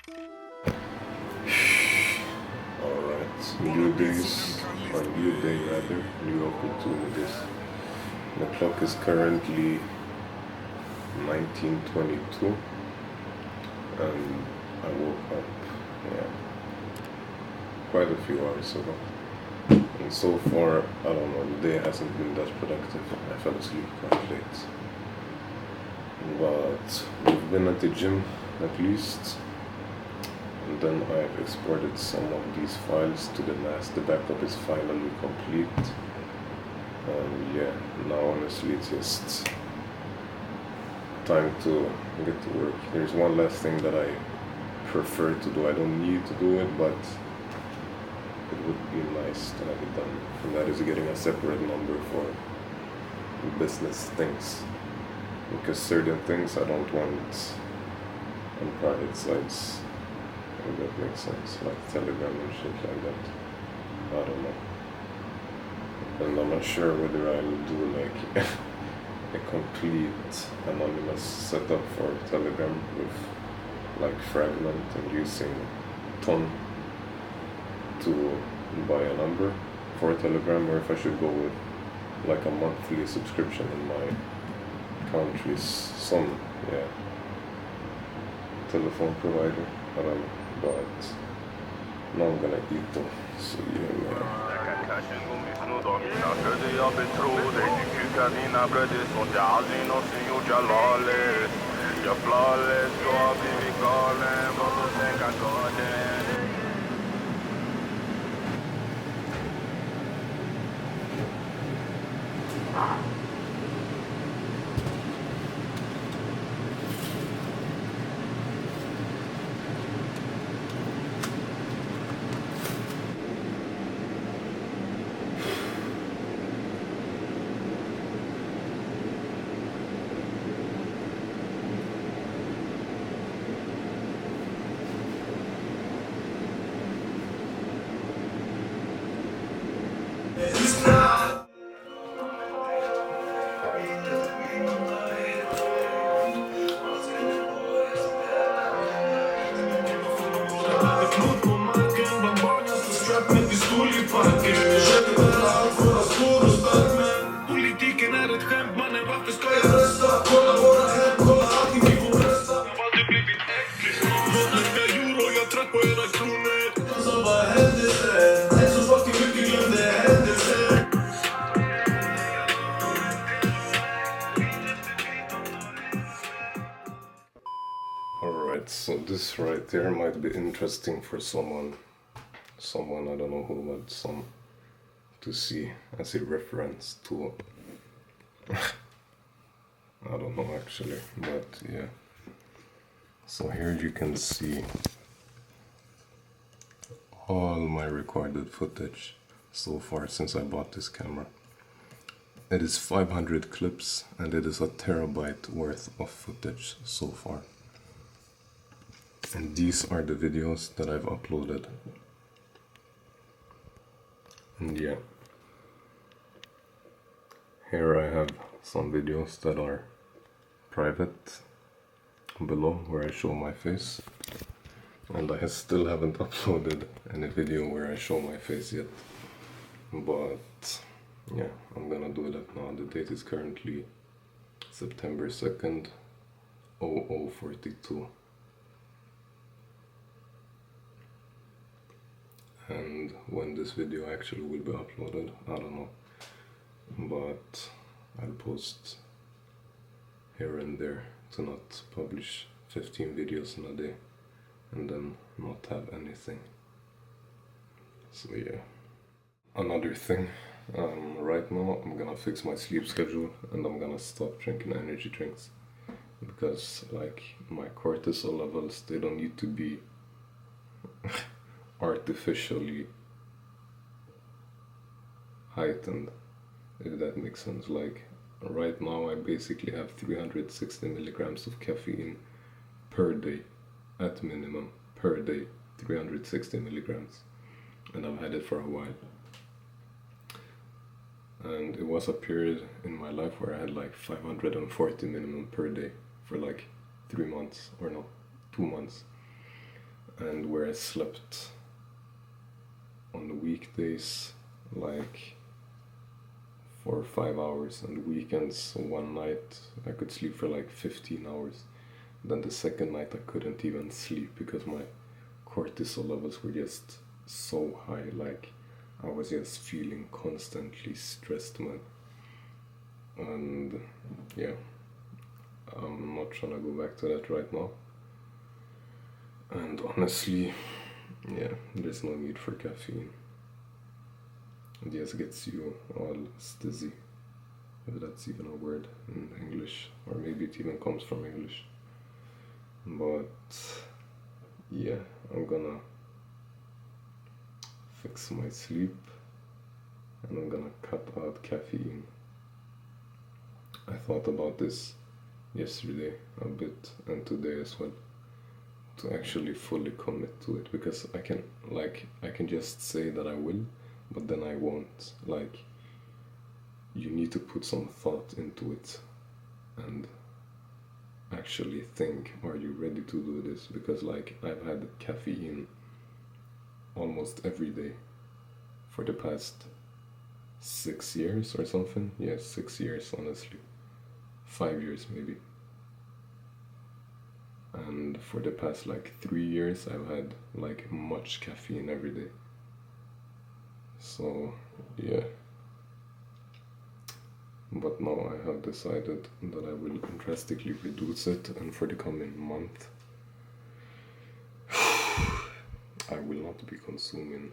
Alright, new days, or new day rather, new opportunities. The clock is currently 19:22 and I woke up, yeah, quite a few hours ago. And so far, I don't know, the day hasn't been that productive. I fell asleep quite late. But we've been at the gym at least. And then I've exported some of these files to the NAS. The backup is finally complete. Yeah, now honestly it's just time to get to work. There's one last thing that I prefer to do. I don't need to do it, but it would be nice to have it done. And that is getting a separate number for business things. Because certain things I don't want on private sites. If that makes sense, like Telegram and shit like that. I don't know. And I'm not sure whether I'll do like a complete anonymous setup for Telegram with like fragment and using ton to buy a number for Telegram, or if I should go with like a monthly subscription in my country's some telephone provider. I don't know. But now I'm gonna eat them. So yeah, man. Alright, so this right there might be interesting for someone I don't know who, but some to see as a reference to I don't know actually, but yeah. So here you can see all my recorded footage so far since I bought this camera. It is 500 clips and it is a terabyte worth of footage so far. And these are the videos that I've uploaded. And yeah, here I have some videos that are private below where I show my face. And I still haven't uploaded any video where I show my face yet. But yeah, I'm gonna do that now. The date is currently September 2nd, 0042. And when this video actually will be uploaded, I don't know, but I'll post here and there to not publish 15 videos in a day and then not have anything. So yeah. Another thing, right now I'm gonna fix my sleep schedule and I'm gonna stop drinking energy drinks because like my cortisol levels, they don't need to be artificially heightened, if that makes sense. Like right now I basically have 360 milligrams of caffeine per day, at minimum per day, 360 milligrams, and I've had it for a while. And it was a period in my life where I had like 540 minimum per day for like 3 months, or no, 2 months. and where I slept on the weekdays like 4 or 5 hours, and weekends one night I could sleep for like 15 hours. Then the second night I couldn't even sleep because my cortisol levels were just so high, like I was just feeling constantly stressed, man. And yeah, I'm not trying to go back to that right now. And honestly, yeah, there's no need for caffeine. It just gets you all stizzy, if that's even a word in English, or maybe it even comes from English. But yeah, I'm gonna fix my sleep and I'm gonna cut out caffeine. I thought about this yesterday a bit and today as well, to actually fully commit to it, because I can just say that I will, but then I won't. Like, you need to put some thought into it and actually think, are you ready to do this? Because like, I've had caffeine almost every day for the past 6 years or something. Yeah, 6 years, honestly. 5 years maybe. And for the past like 3 years I've had like much caffeine every day. So yeah, but now I have decided that I will drastically reduce it, and for the coming month I will not be consuming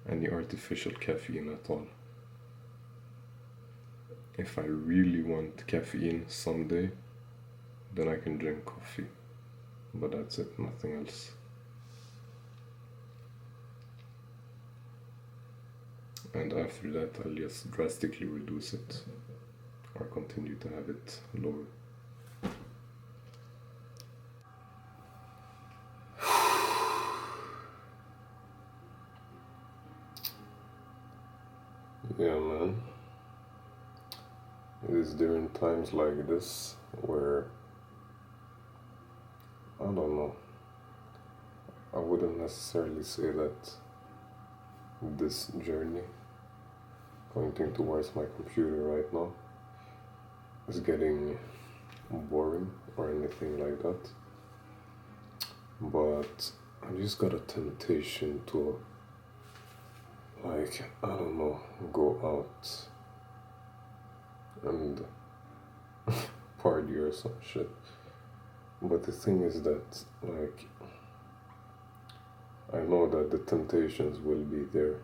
any artificial caffeine at all. If I really want caffeine someday, then I can drink coffee, but that's it, nothing else. And after that I'll just drastically reduce it or continue to have it lower. Yeah, man. It is during times like this where, I don't know, I wouldn't necessarily say that this journey, pointing towards my computer right now, is getting boring or anything like that. But I just got a temptation to, like, I don't know, go out and party or some shit. But the thing is that, like, I know that the temptations will be there,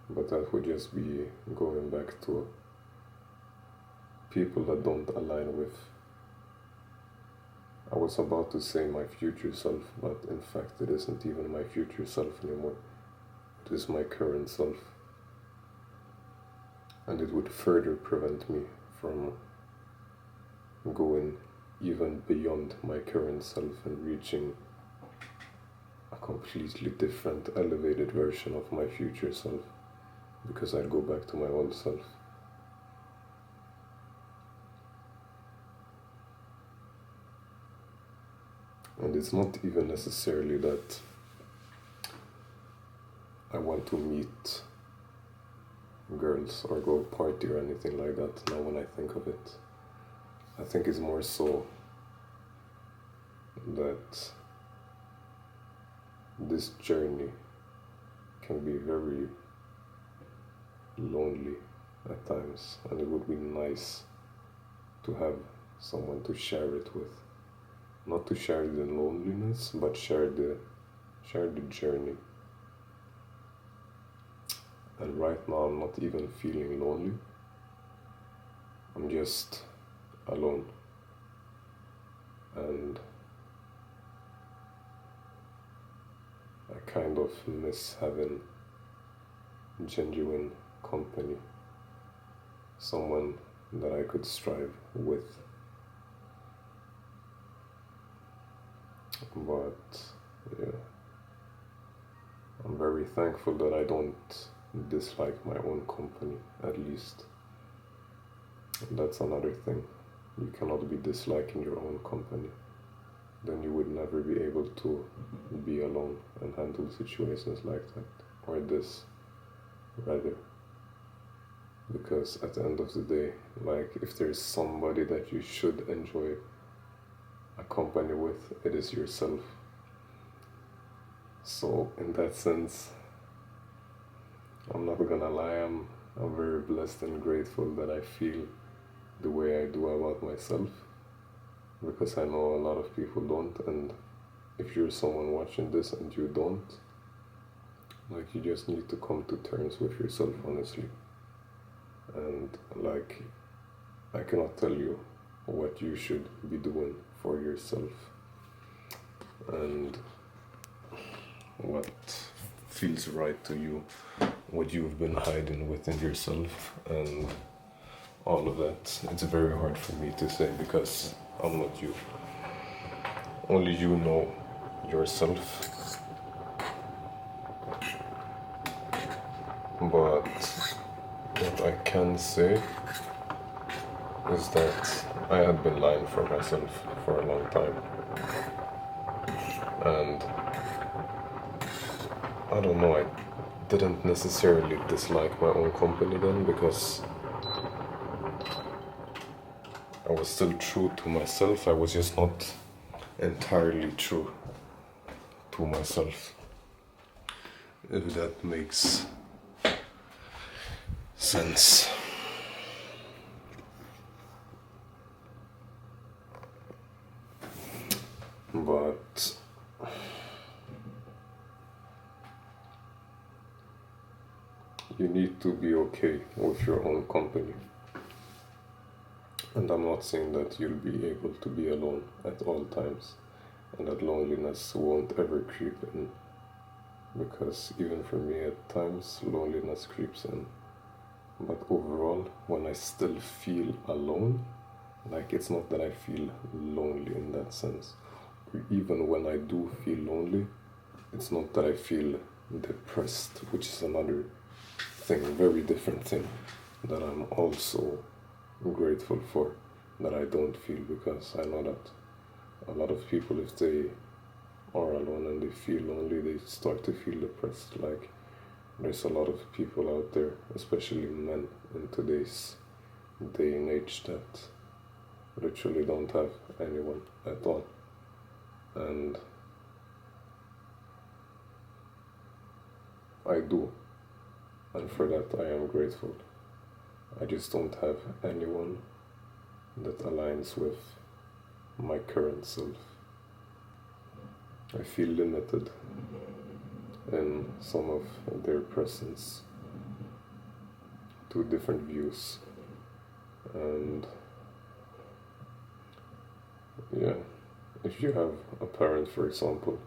but that would just be going back to people that don't align with, I was about to say my future self, but in fact it isn't even my future self anymore. It is my current self. And it would further prevent me from going even beyond my current self and reaching a completely different, elevated version of my future self, because I'd go back to my old self. And it's not even necessarily that I want to meet girls or go party or anything like that now when I think of it. I think it's more so that this journey can be very lonely at times, and it would be nice to have someone to share it with. Not to share the loneliness, but share the journey. And right now I'm not even feeling lonely. I'm just alone. And I kind of miss having genuine company. Someone that I could strive with. But yeah, I'm very thankful that I don't dislike my own company, at least. And that's another thing. you cannot be disliking your own company, then you would never be able to be alone and handle situations like that, or this, rather. Because at the end of the day, like, if there's somebody that you should enjoy a company with, it is yourself. So in that sense, I'm not gonna lie, I'm very blessed and grateful that I feel the way I do about myself, because I know a lot of people don't. And if you're someone watching this and you don't, like, you just need to come to terms with yourself, honestly. And like, I cannot tell you what you should be doing for yourself and what feels right to you, what you've been hiding within yourself, and all of that. It's very hard for me to say because I'm not you. Only you know yourself. But what I can say is that I had been lying for myself for a long time. And I don't know, I didn't necessarily dislike my own company then, because I was still true to myself. I was just not entirely true to myself, if that makes sense. But you need to be okay with your own company. And I'm not saying that you'll be able to be alone at all times and that loneliness won't ever creep in. Because even for me, at times, loneliness creeps in. But overall, when I still feel alone, like, it's not that I feel lonely in that sense. Even when I do feel lonely, it's not that I feel depressed, which is another thing, very different thing, that I'm also grateful for, that I don't feel, because I know that a lot of people, if they are alone and they feel lonely, they start to feel depressed. Like, there's a lot of people out there, especially men in today's day and age, that literally don't have anyone at all. And I do, and for that I am grateful. I just don't have anyone that aligns with my current self. I feel limited in some of their presence to different views. And yeah, if you have a parent, for example,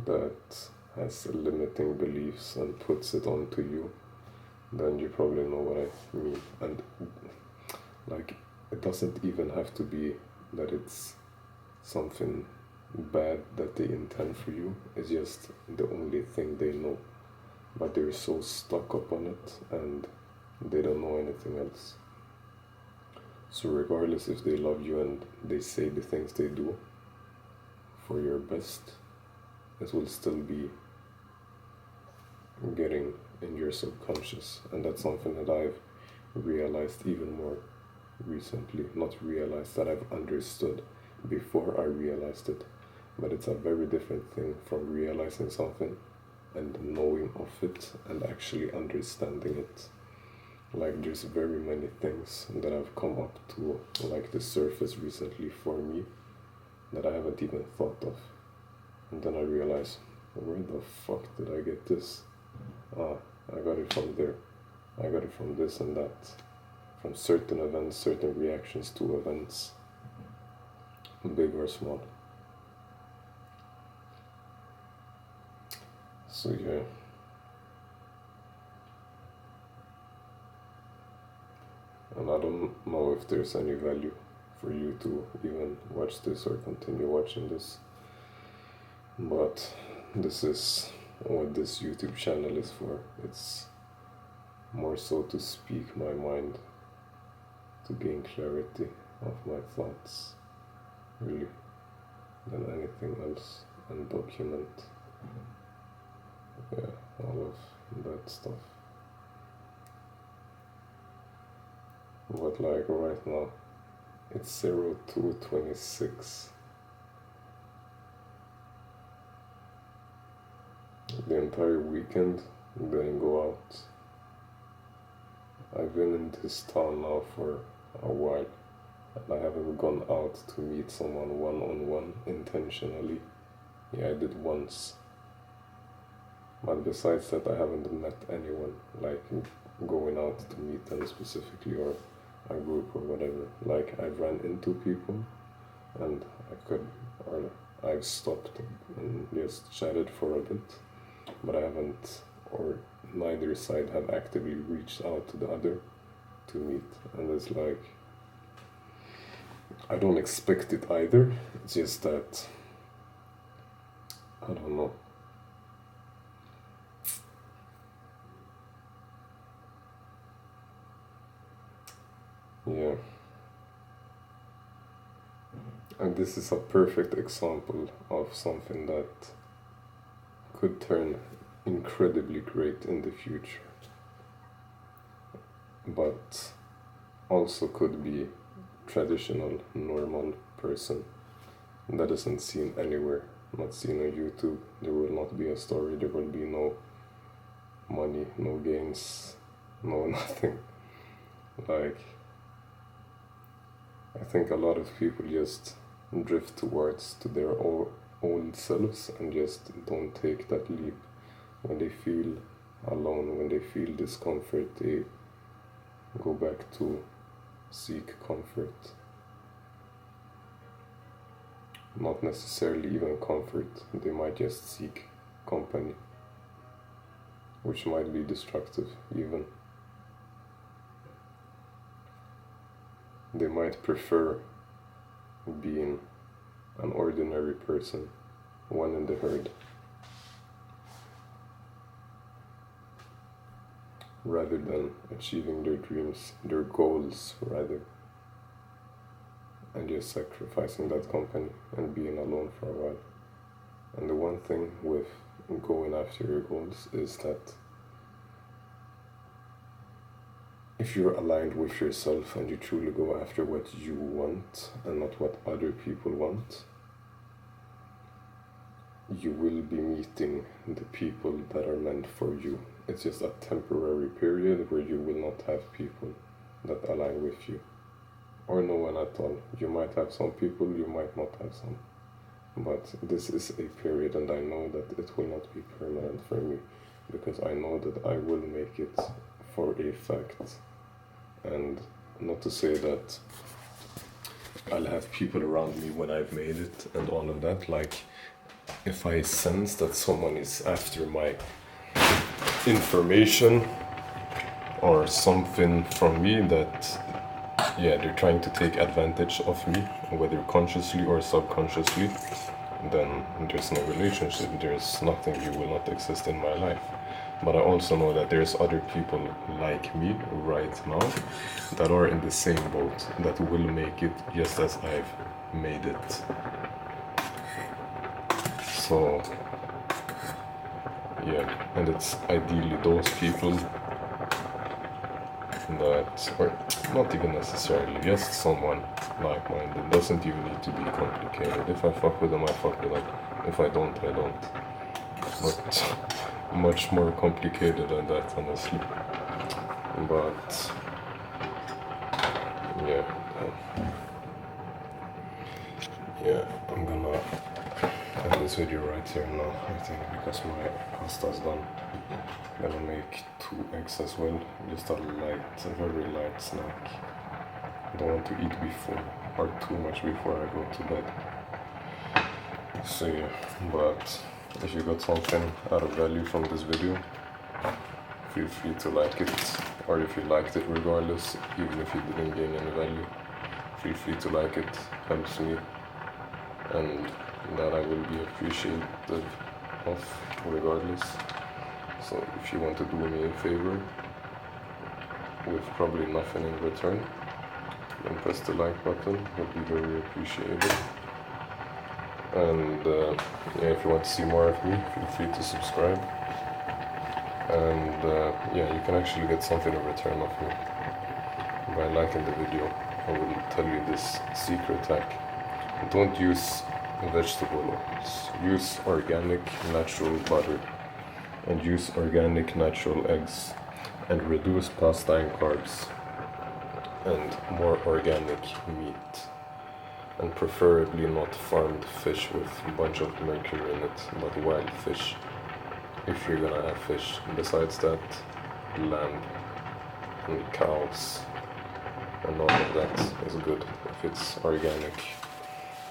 that has limiting beliefs and puts it onto you, then you probably know what I mean. And like, it doesn't even have to be that it's something bad that they intend for you. It's just the only thing they know, but they're so stuck up on it and they don't know anything else. So regardless if they love you and they say the things they do for your best, it will still be getting in your subconscious. And that's something that I've realized even more recently. Not realized, that I've understood before I realized it. But it's a very different thing from realizing something and knowing of it and actually understanding it. Like, there's very many things that have come up to like the surface recently for me that I haven't even thought of. And then I realize, where the fuck did I get this? I got it from there. I got it from this and that. From certain events, certain reactions to events, big or small. So yeah. And I don't know if there's any value for you to even watch this or continue watching this. But this is what this YouTube channel is for. It's more so to speak my mind, to gain clarity, of my thoughts, really, than anything else, and document, all of that stuff. But like right now, it's 02:26. The entire weekend didn't go out. I've been in this town now for a while, and I haven't gone out to meet someone one-on-one intentionally. Yeah, I did once. But besides that, I haven't met anyone, like going out to meet them specifically, or a group or whatever. Like, I ran into people, and I've stopped and just chatted for a bit, but I haven't, or neither side have actively reached out to the other to meet. And it's like, I don't expect it either. It's just that, I don't know. Yeah. And this is a perfect example of something that could turn incredibly great in the future, but also could be traditional, normal person that isn't seen anywhere, not seen on YouTube. There will not be a story, there will be no money, no gains, no nothing. Like, I think a lot of people just drift towards to their old selves and just don't take that leap. When they feel alone, when they feel discomfort, they go back to seek comfort. Not necessarily even comfort, they might just seek company, which might be destructive even. They might prefer being an ordinary person, one in the herd, rather than achieving their dreams, their goals rather, and just sacrificing that company and being alone for a while. And the one thing with going after your goals is that if you're aligned with yourself and you truly go after what you want and not what other people want, you will be meeting the people that are meant for you. It's just a temporary period where you will not have people that align with you, or no one at all. You might have some people, you might not have some, but this is a period, and I know that it will not be permanent for me, because I know that I will make it for a fact. And not to say that I'll have people around me when I've made it and all of that. Like, if I sense that someone is after my information or something from me, that they're trying to take advantage of me, whether consciously or subconsciously, then there's no relationship, there's nothing, you will not exist in my life. But I also know that there's other people like me right now that are in the same boat, that will make it just as I've made it. So, and it's ideally those people that, or not even necessarily, just someone like-minded. Doesn't even need to be complicated. If I fuck with them, I fuck with them. If I don't, I don't. But much more complicated than that, honestly. But I'm gonna end this video right here now, I think, because my pasta's done. I'm gonna make 2 eggs as well, just a very light snack. I don't want to eat before, or too much before I go to bed. So but if you got something out of value from this video, feel free to like it, or if you liked it regardless, even if you didn't gain any value, feel free to like it, helps me, and that I will be appreciative of regardless. So if you want to do me a favor with probably nothing in return, and press the like button, it would be very appreciated. And yeah, if you want to see more of me, feel free to subscribe. And yeah, you can actually get something in return of me by liking the video. I will tell you this secret hack. Don't use vegetable oils. Use organic natural butter. And use organic natural eggs. And reduce pasta and carbs. And more organic meat. And preferably not farmed fish with a bunch of mercury in it, but wild fish, if you're gonna have fish. Besides that, lamb and cows and all of that is good if it's organic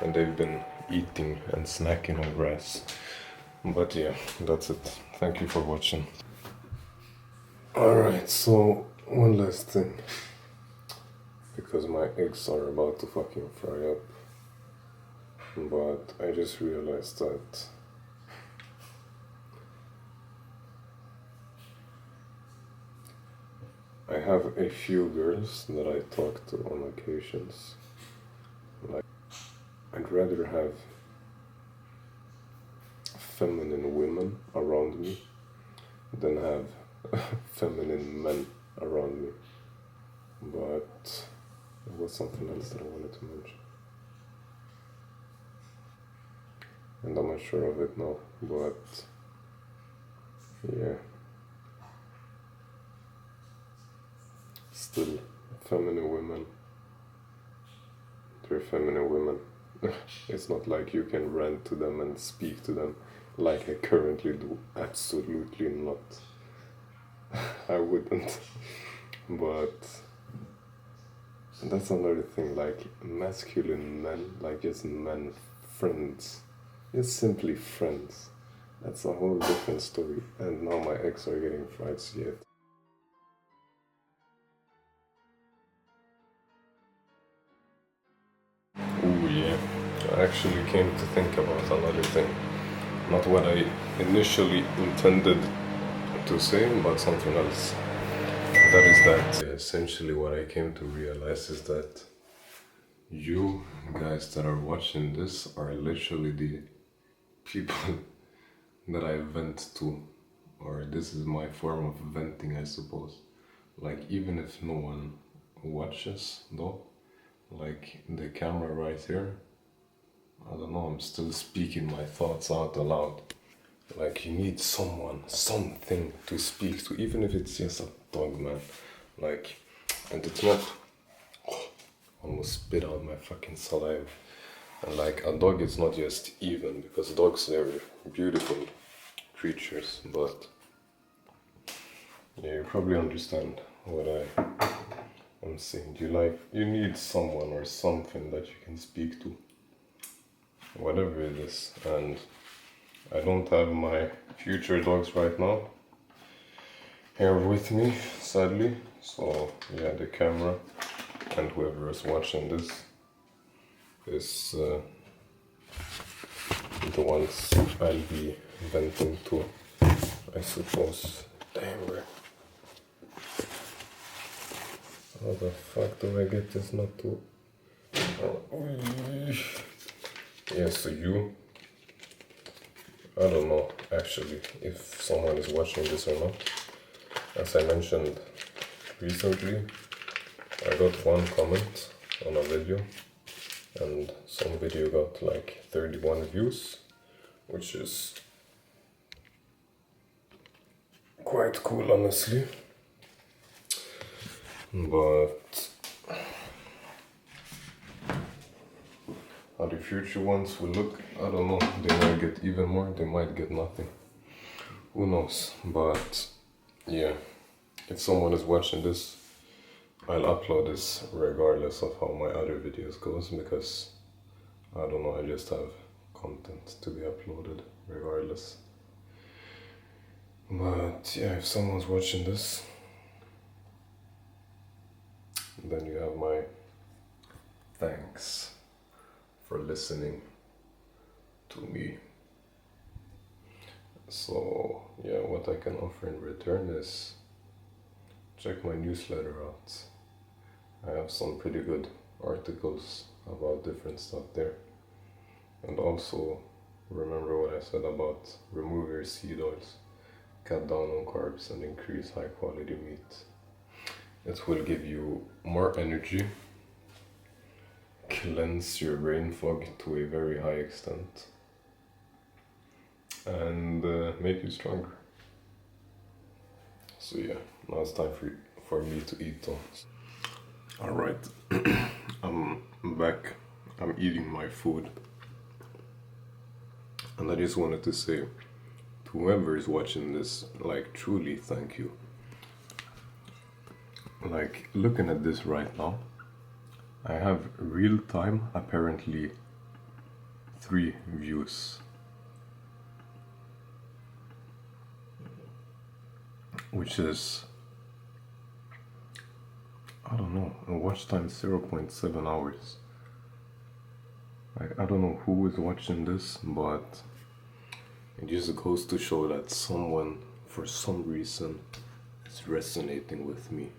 and they've been eating and snacking on grass. But yeah, that's it. Thank you for watching. Alright, so one last thing, because my eggs are about to fucking fry up. But I just realized that I have a few girls that I talk to on occasions. Like, I'd rather have feminine women around me than have feminine men around me. But there was something else that I wanted to mention. And I'm not sure of it now, but yeah. Still, feminine women, they're feminine women. It's not like you can rant to them and speak to them like I currently do. Absolutely not. I wouldn't. But that's another thing, like masculine men, like just men friends. Just simply friends. That's a whole different story. And now my eggs are getting fried yet. Oh yeah. I actually came to think about another thing. Not what I initially intended to say, but something else. That is that essentially what I came to realize is that you guys that are watching this are literally the people that I vent to, or this is my form of venting, I suppose. Like, even if no one watches though, like the camera right here, I don't know, I'm still speaking my thoughts out aloud. Like, you need someone, something to speak to, even if it's just a dog, man. Like, and it's not, almost spit out my fucking saliva. And like, a dog is not just even, because dogs, they're beautiful creatures, but yeah, you probably understand what I'm saying. You need someone or something that you can speak to, whatever it is. And I don't have my future dogs right now here with me, sadly. So yeah, the camera and whoever is watching this is the ones I'll be venting to, I suppose. Damn, bro. How the fuck do I get this not to... Oh. Yeah, so you... I don't know, actually, if someone is watching this or not. As I mentioned recently, I got one comment on a video, and some video got like 31 views, which is quite cool, honestly. But how the future ones will look, I don't know. They might get even more, they might get nothing. Who knows? But yeah, if someone is watching this, I'll upload this regardless of how my other videos goes, because I don't know, I just have content to be uploaded regardless. But yeah, if someone's watching this, then you have my thanks for listening to me. So yeah, what I can offer in return is check my newsletter out. I have some pretty good articles about different stuff there. And also remember what I said about remove your seed oils, cut down on carbs, and increase high quality meat. It will give you more energy, cleanse your brain fog to a very high extent, and make you stronger. So yeah, now it's time for me to eat though. Alright, I'm back. I'm eating my food. And I just wanted to say to whoever is watching this, like, truly thank you. Like, looking at this right now, I have real time apparently 3 views. Which is, I don't know, a watch time 0.7 hours. Like, I don't know who is watching this, but it just goes to show that someone, for some reason, is resonating with me.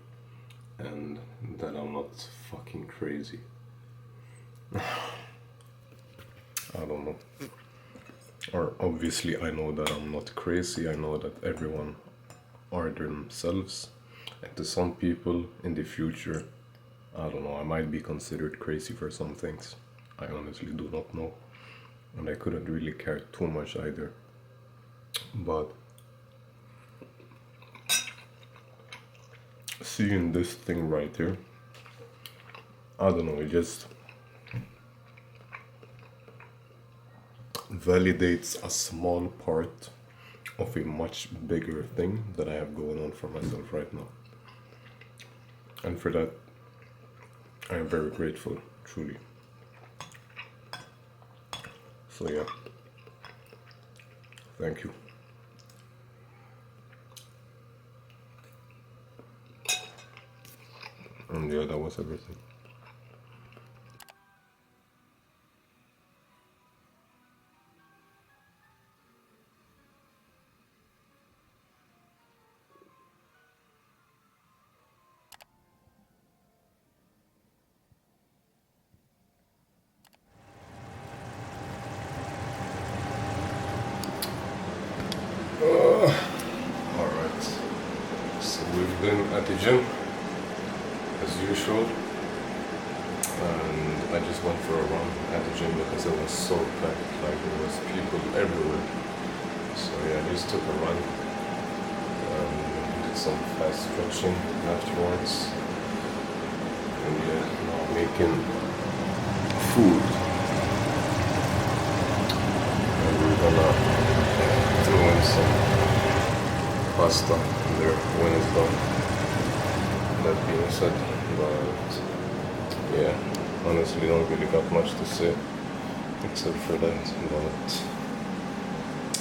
And that I'm not fucking crazy. I don't know. Or obviously I know that I'm not crazy. I know that everyone are themselves. And to some people in the future, I don't know, I might be considered crazy for some things. I honestly do not know. And I couldn't really care too much either. But seeing this thing right here, I don't know, it just validates a small part of a much bigger thing that I have going on for myself right now. And for that, I am very grateful, truly. So yeah, thank you. And yeah, that was everything. Alright, so we've been at the gym as usual, and I just went for a run at the gym because it was so packed, like there was people everywhere. So yeah, I just took a run, did some fast stretching afterwards, and yeah, now making food. And we're gonna throw in some pasta there when it's done. That being said, but yeah, honestly don't really got much to say except for that. But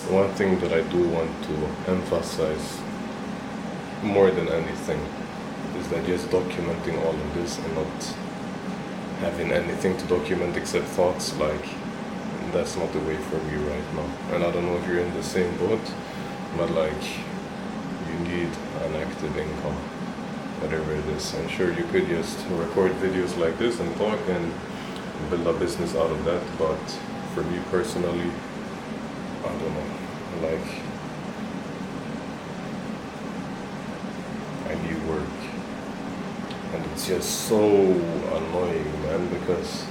one thing that I do want to emphasize more than anything is that just documenting all of this and not having anything to document except thoughts, like, that's not the way for me right now. And I don't know if you're in the same boat, but like, you need an active income, whatever it is. And sure, you could just record videos like this and talk and build a business out of that, but for me personally, I don't know, like, I need work. And it's just so annoying, man, because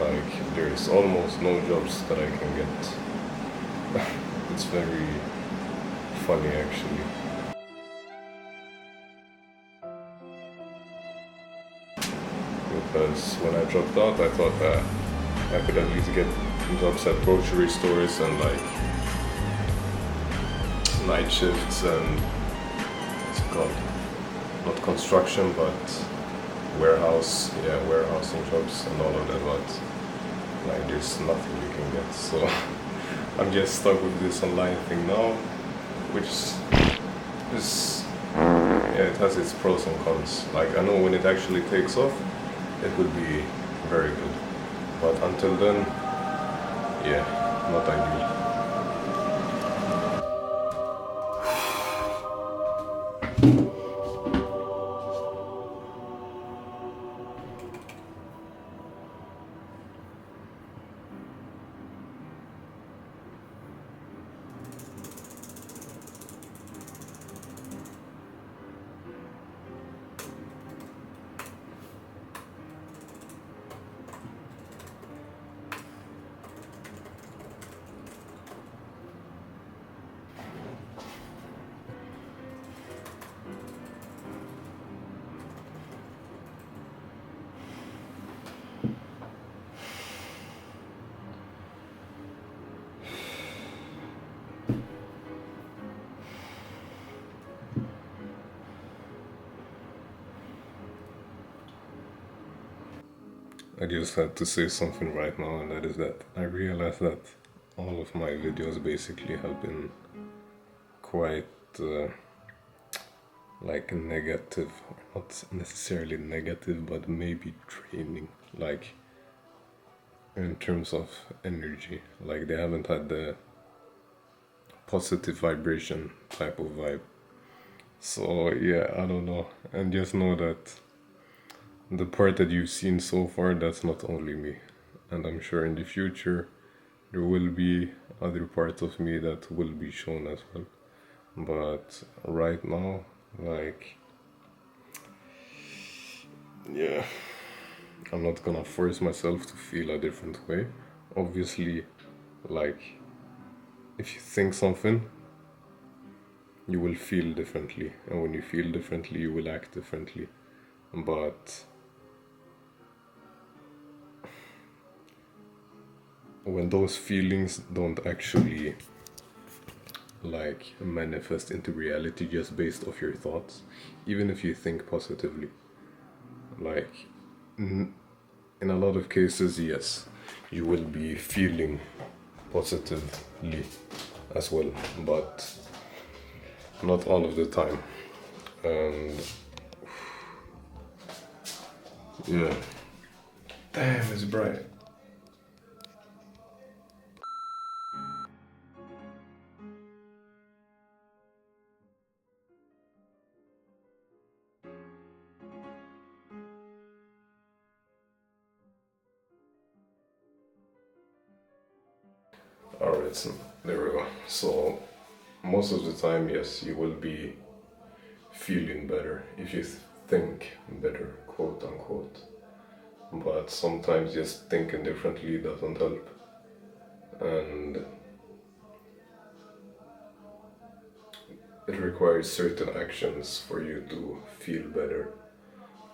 like, there's almost no jobs that I can get. It's very funny actually. Because when I dropped out, I thought that I could at least get jobs at grocery stores and like night shifts and what's it called? Not construction, but warehousing jobs and all of that, but like there's nothing you can get. So I'm just stuck with this online thing now, which is, yeah, it has its pros and cons. Like, I know when it actually takes off, it will be very good. But until then, yeah, not ideal. I just had to say something right now, and that is that I realized that all of my videos basically have been quite like negative, not necessarily negative, but maybe draining, like in terms of energy. Like they haven't had the positive vibration type of vibe. So yeah, I don't know. And just know that the part that you've seen so far, that's not only me. And I'm sure in the future there will be other parts of me that will be shown as well. But right now, like, yeah, I'm not gonna force myself to feel a different way. Obviously, like, if you think something, you will feel differently. And when you feel differently, you will act differently. But when those feelings don't actually like manifest into reality just based off your thoughts, even if you think positively, like in a lot of cases, yes, you will be feeling positively as well, but not all of the time. And yeah, damn, it's bright. Alright, so there we go. So most of the time, yes, you will be feeling better if you think better, quote unquote. But sometimes just thinking differently doesn't help. And it requires certain actions for you to feel better.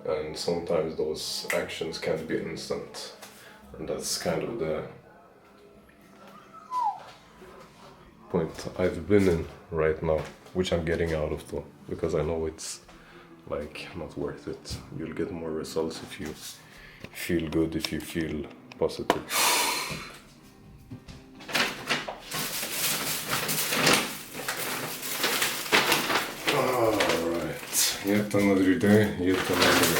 And sometimes those actions can't be instant. And that's kind of the point I've been in right now, which I'm getting out of though, because I know it's like not worth it. You'll get more results if you feel good, if you feel positive. Alright, yet another day, yet another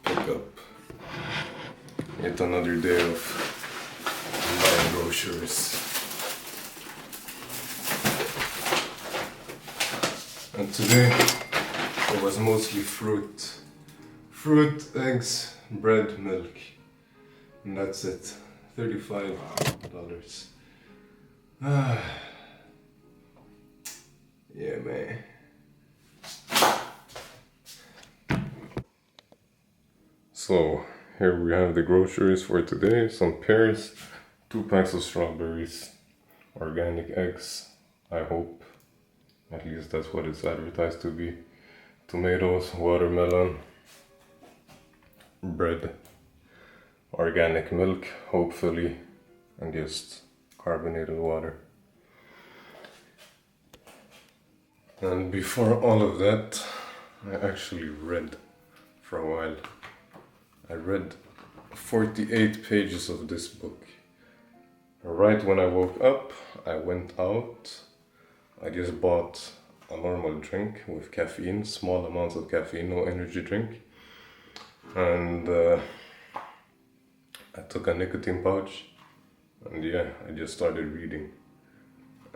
pickup, yet another day of buying groceries. And today it was mostly fruit, eggs, bread, milk, and that's it. $35. Yeah, man. So here we have the groceries for today: some pears, 2 packs of strawberries, organic eggs, I hope. At least that's what it's advertised to be. Tomatoes, watermelon, bread, organic milk, hopefully, and just carbonated water. And before all of that, I actually read for a while. I read 48 pages of this book. Right when I woke up, I went out. I just bought a normal drink with caffeine, small amounts of caffeine, no energy drink. And I took a nicotine pouch, and yeah, I just started reading.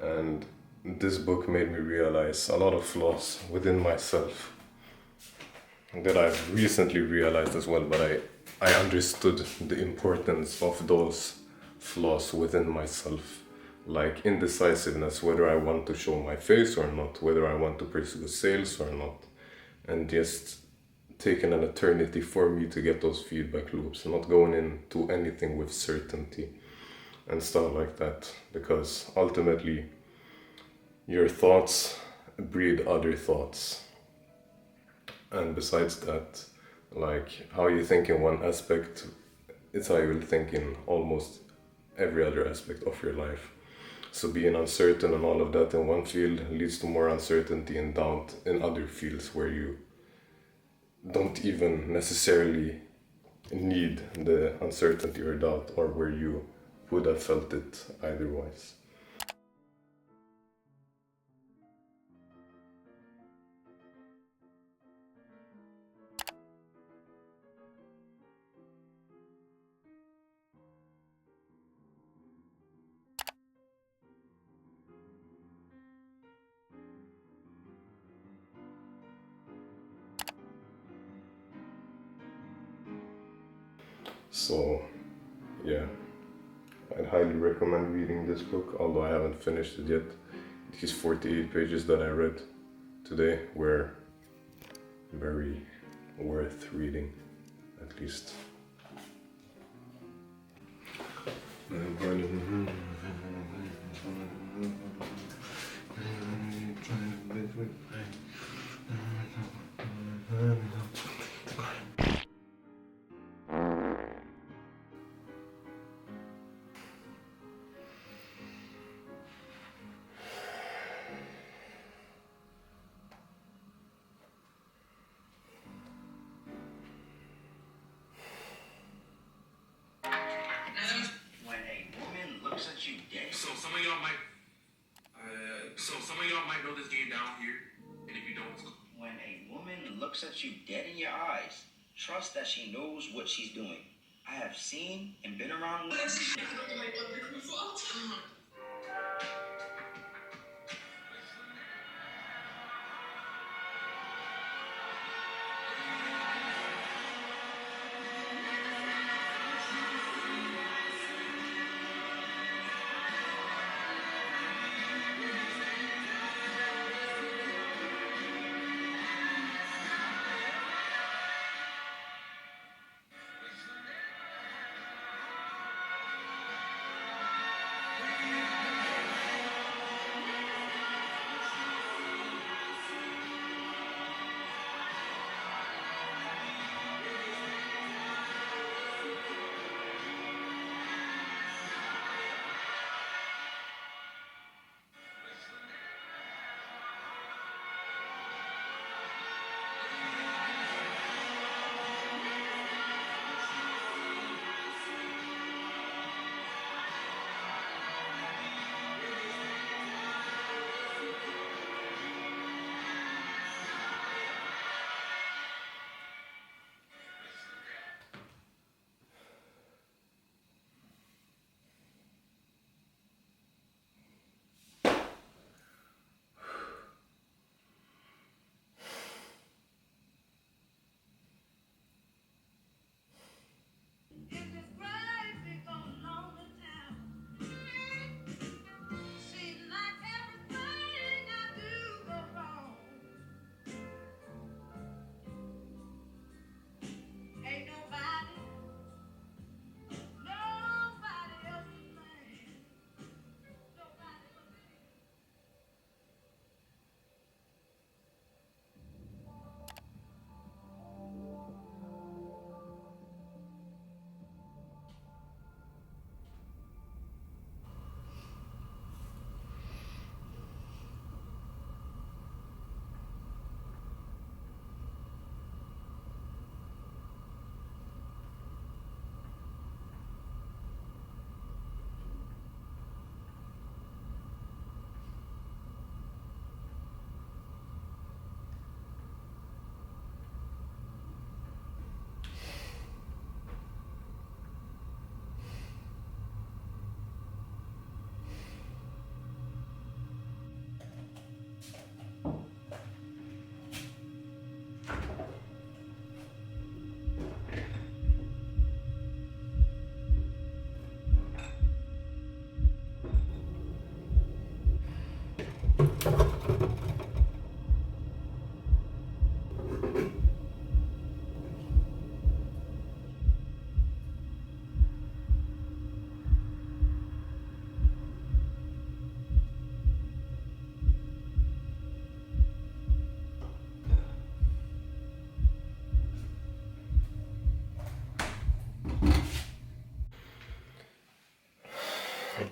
And this book made me realize a lot of flaws within myself that I've recently realized as well, but I understood the importance of those flaws within myself, like indecisiveness, whether I want to show my face or not, whether I want to pursue sales or not, and just taking an eternity for me to get those feedback loops, not going into anything with certainty and stuff like that, because ultimately your thoughts breed other thoughts. And besides that, like how you think in one aspect, it's how you will think in almost every other aspect of your life. So being uncertain and all of that in one field leads to more uncertainty and doubt in other fields where you don't even necessarily need the uncertainty or doubt, or where you would have felt it otherwise. So, yeah, I'd highly recommend reading this book, although I haven't finished it yet. These 48 pages that I read today were very worth reading, at least. When a woman looks at you dead. So some of y'all might know this game down here, and if you don't, when a woman looks at you dead in your eyes, trust that she knows what she's doing. I have seen and been around women.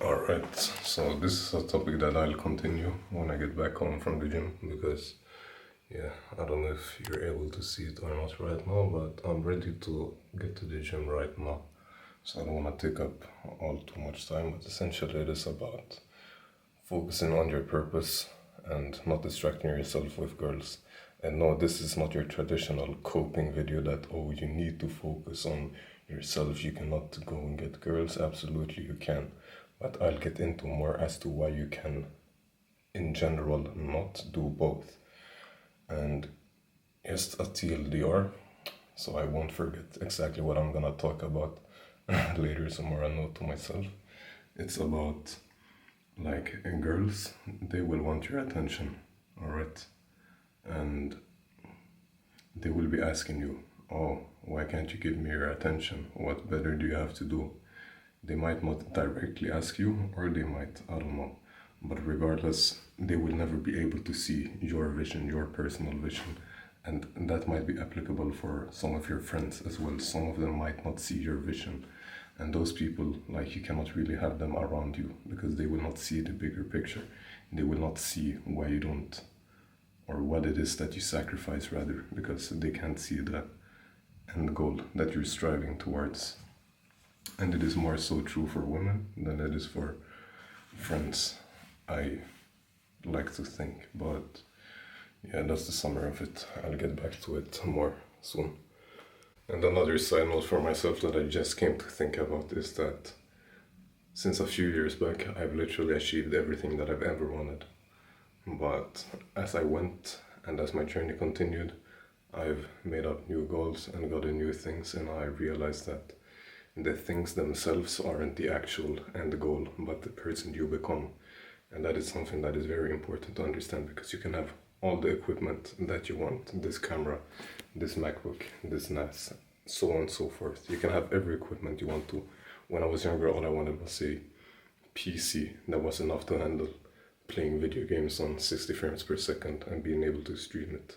Alright, so this is a topic that I'll continue when I get back home from the gym, because Yeah, I don't know if you're able to see it or not right now, but I'm ready to get to the gym right now. So I don't want to take up all too much time, but essentially it is about focusing on your purpose and not distracting yourself with girls. And no, this is not your traditional coping video that, oh, you need to focus on yourself, you cannot go and get girls. Absolutely, you can. But I'll get into more as to why you can, in general, not do both. And just a TLDR, so I won't forget exactly what I'm gonna talk about later, tomorrow. I note to myself. It's about like girls, they will want your attention, alright? And they will be asking you, oh, why can't you give me your attention? What better do you have to do? They might not directly ask you, or they might, I don't know. But regardless, they will never be able to see your vision, your personal vision. And that might be applicable for some of your friends as well. Some of them might not see your vision. And those people, like, you cannot really have them around you because they will not see the bigger picture. They will not see why you don't, or what it is that you sacrifice, rather, because they can't see the end goal that you're striving towards. And it is more so true for women than it is for friends, I like to think. But yeah, that's the summary of it. I'll get back to it more soon. And another side note for myself that I just came to think about is that since a few years back, I've literally achieved everything that I've ever wanted. But as I went and as my journey continued, I've made up new goals and gotten new things, and I realized that the things themselves aren't the actual end goal, but the person you become. And that is something that is very important to understand, because you can have all the equipment that you want, this camera, this MacBook, this NAS, so on and so forth. You can have every equipment you want to. When I was younger, all I wanted was a PC that was enough to handle playing video games on 60 frames per second and being able to stream it.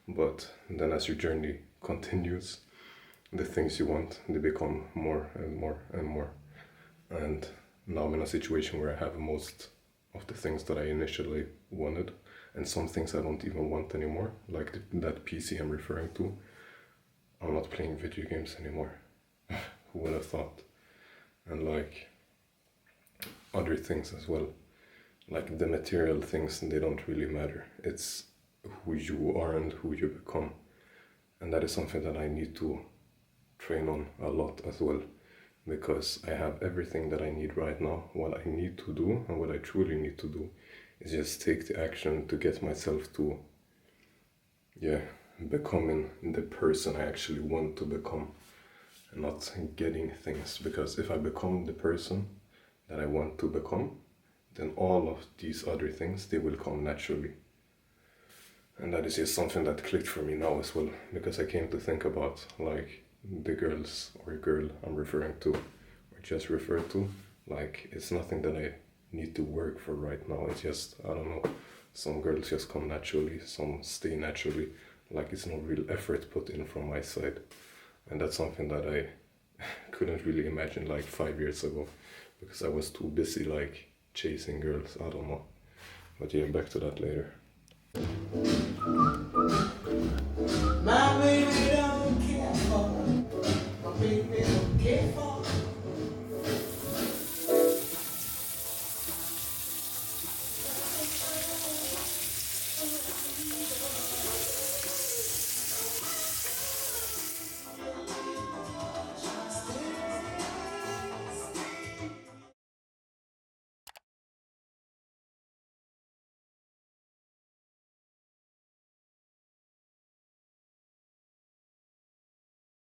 But then as your journey continues, the things you want, they become more and more and more. And now I'm in a situation where I have most of the things that I initially wanted, and some things I don't even want anymore, like that PC I'm referring to. I'm not playing video games anymore. Who would have thought? And like other things as well, like the material things, they don't really matter. It's who you are and who you become. And that is something that I need to train on a lot as well, because I have everything that I need right now. What I need to do and what I truly need to do is just take the action to get myself to, becoming the person I actually want to become, and not getting things. Because if I become the person that I want to become, then all of these other things, they will come naturally. And that is just something that clicked for me now as well, because I came to think about like the girls or girl I'm referring to, or just referred to, like it's nothing that I need to work for right now. It's just, I don't know, some girls just come naturally, some stay naturally, like it's no real effort put in from my side. And that's something that I couldn't really imagine like 5 years ago, because I was too busy like chasing girls, I don't know. But yeah, back to that later.